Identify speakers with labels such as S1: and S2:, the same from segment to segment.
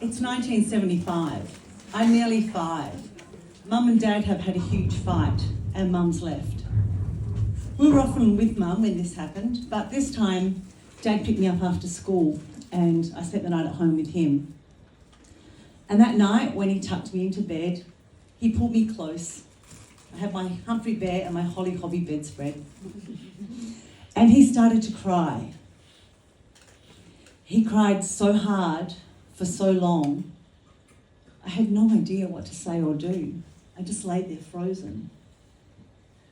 S1: It's 1975. I'm nearly 5. Mum and Dad have had a huge fight and Mum's left. We were often with Mum when this happened, but this time Dad picked me up after school and I spent the night at home with him. And that night when he tucked me into bed, he pulled me close. I had my Humphrey Bear and my Holly Hobby bedspread. And he started to cry. He cried so hard for so long, I had no idea what to say or do. I just laid there frozen.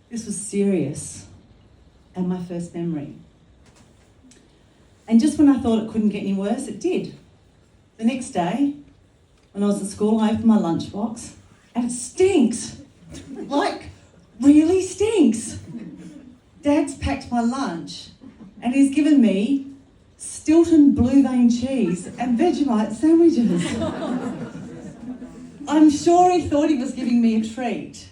S1: This was serious and my first memory. And just when I thought it couldn't get any worse, it did. The next day, when I was at school, I opened my lunchbox and it stinks. Like, really stinks. Dad's packed my lunch and he's given me Stilton blue vein cheese and Vegemite sandwiches. I'm sure he thought he was giving me a treat.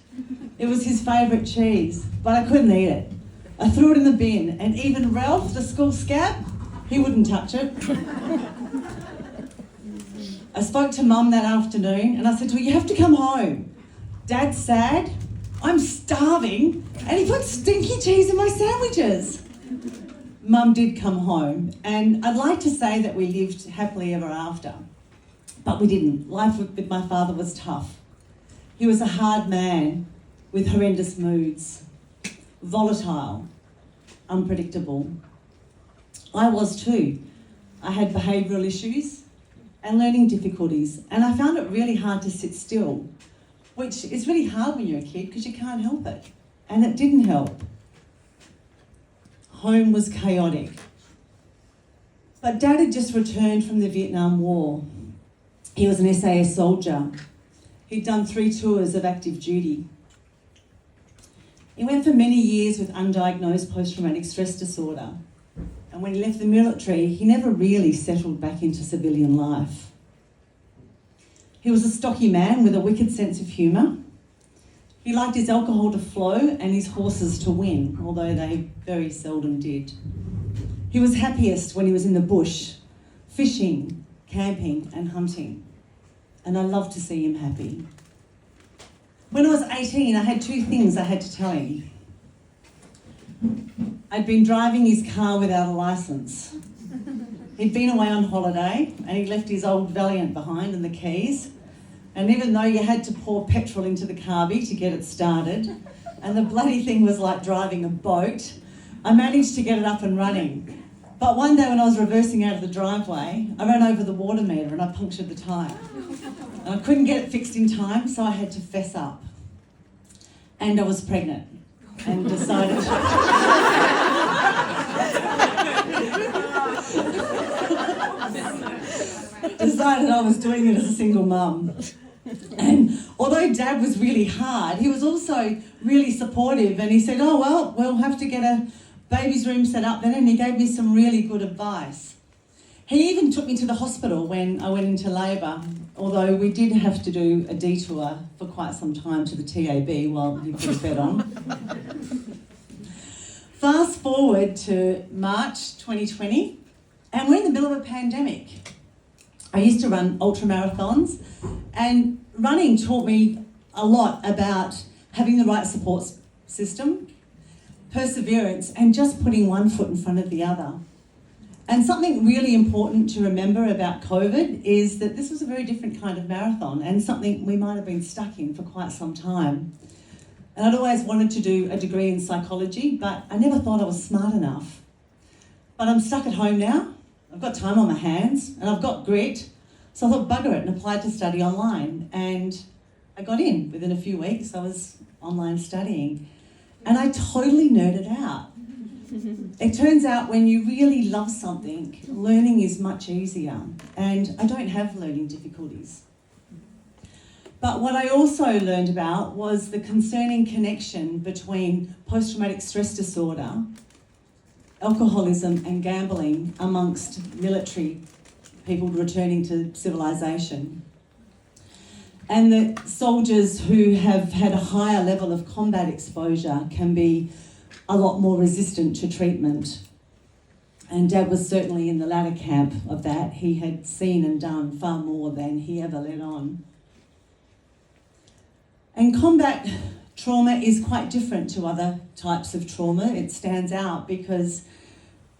S1: It was his favourite cheese, but I couldn't eat it. I threw it in the bin, and even Ralph, the school scab, he wouldn't touch it. I spoke to Mum that afternoon and I said to her, you have to come home. Dad's sad, I'm starving, and he put stinky cheese in my sandwiches. Mum did come home, and I'd like to say that we lived happily ever after, but we didn't. Life with my father was tough. He was a hard man with horrendous moods, volatile, unpredictable. I was too. I had behavioural issues and learning difficulties, and I found it really hard to sit still, which is really hard when you're a kid because you can't help it, and it didn't help. Home was chaotic. But Dad had just returned from the Vietnam War. He was an SAS soldier. He'd done 3 tours of active duty. He went for many years with undiagnosed post-traumatic stress disorder. And when he left the military, he never really settled back into civilian life. He was a stocky man with a wicked sense of humour. He liked his alcohol to flow and his horses to win, although they very seldom did. He was happiest when he was in the bush, fishing, camping and hunting. And I loved to see him happy. When I was 18, I had 2 things I had to tell him. I'd been driving his car without a licence. He'd been away on holiday and he'd left his old Valiant behind and the keys. And even though you had to pour petrol into the carby to get it started, and the bloody thing was like driving a boat, I managed to get it up and running. But one day when I was reversing out of the driveway, I ran over the water meter and I punctured the tyre. And I couldn't get it fixed in time, so I had to fess up. And I was pregnant and decided I was doing it as a single mum. And although Dad was really hard, he was also really supportive, and he said, oh well, we'll have to get a baby's room set up then, and he gave me some really good advice. He even took me to the hospital when I went into labour, although we did have to do a detour for quite some time to the TAB while he put a bed on. Fast forward to March 2020, and we're in the middle of a pandemic. I used to run ultramarathons, and running taught me a lot about having the right support system, perseverance, and just putting one foot in front of the other. And something really important to remember about COVID is that this was a very different kind of marathon and something we might have been stuck in for quite some time. And I'd always wanted to do a degree in psychology, but I never thought I was smart enough. But I'm stuck at home now. I've got time on my hands and I've got grit. So I thought, bugger it, and applied to study online. And I got in. Within a few weeks, I was online studying. And I totally nerded out. It turns out when you really love something, learning is much easier. And I don't have learning difficulties. But what I also learned about was the concerning connection between post-traumatic stress disorder, alcoholism and gambling amongst military people returning to civilization. And that soldiers who have had a higher level of combat exposure can be a lot more resistant to treatment. And Dad was certainly in the latter camp of that. He had seen and done far more than he ever let on. And combat trauma is quite different to other types of trauma. It stands out because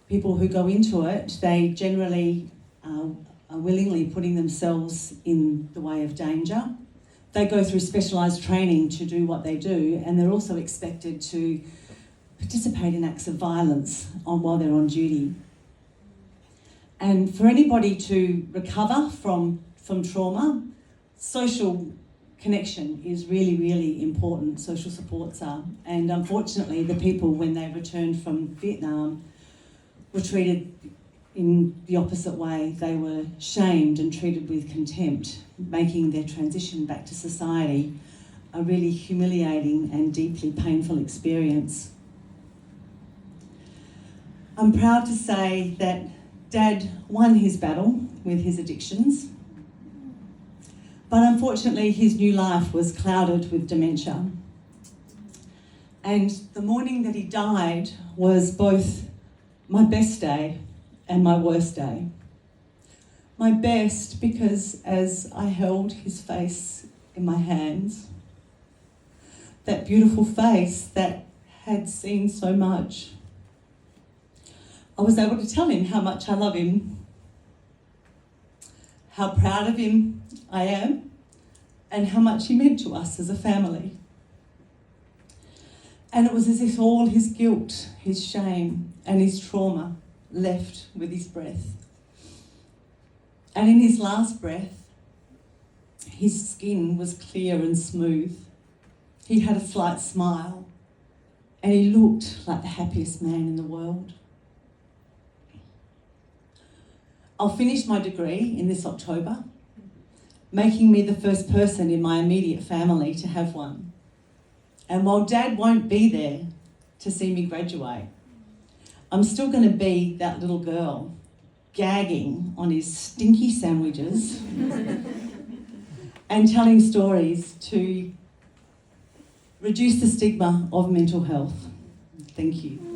S1: people who go into it, they generally are willingly putting themselves in the way of danger. They go through specialised training to do what they do, and they're also expected to participate in acts of violence while they're on duty. And for anybody to recover from trauma, social connection is really, really important. Social supports are. And unfortunately, the people, when they returned from Vietnam, were treated in the opposite way. They were shamed and treated with contempt, making their transition back to society a really humiliating and deeply painful experience. I'm proud to say that Dad won his battle with his addictions, but unfortunately his new life was clouded with dementia. And the morning that he died was both my best day and my worst day. My best because as I held his face in my hands, that beautiful face that had seen so much, I was able to tell him how much I love him, how proud of him I am, and how much he meant to us as a family. And it was as if all his guilt, his shame, and his trauma left with his breath. And in his last breath, his skin was clear and smooth. He had a slight smile, and he looked like the happiest man in the world. I'll finish my degree in this October, making me the first person in my immediate family to have one. And while Dad won't be there to see me graduate, I'm still going to be that little girl gagging on his stinky sandwiches and telling stories to reduce the stigma of mental health. Thank you.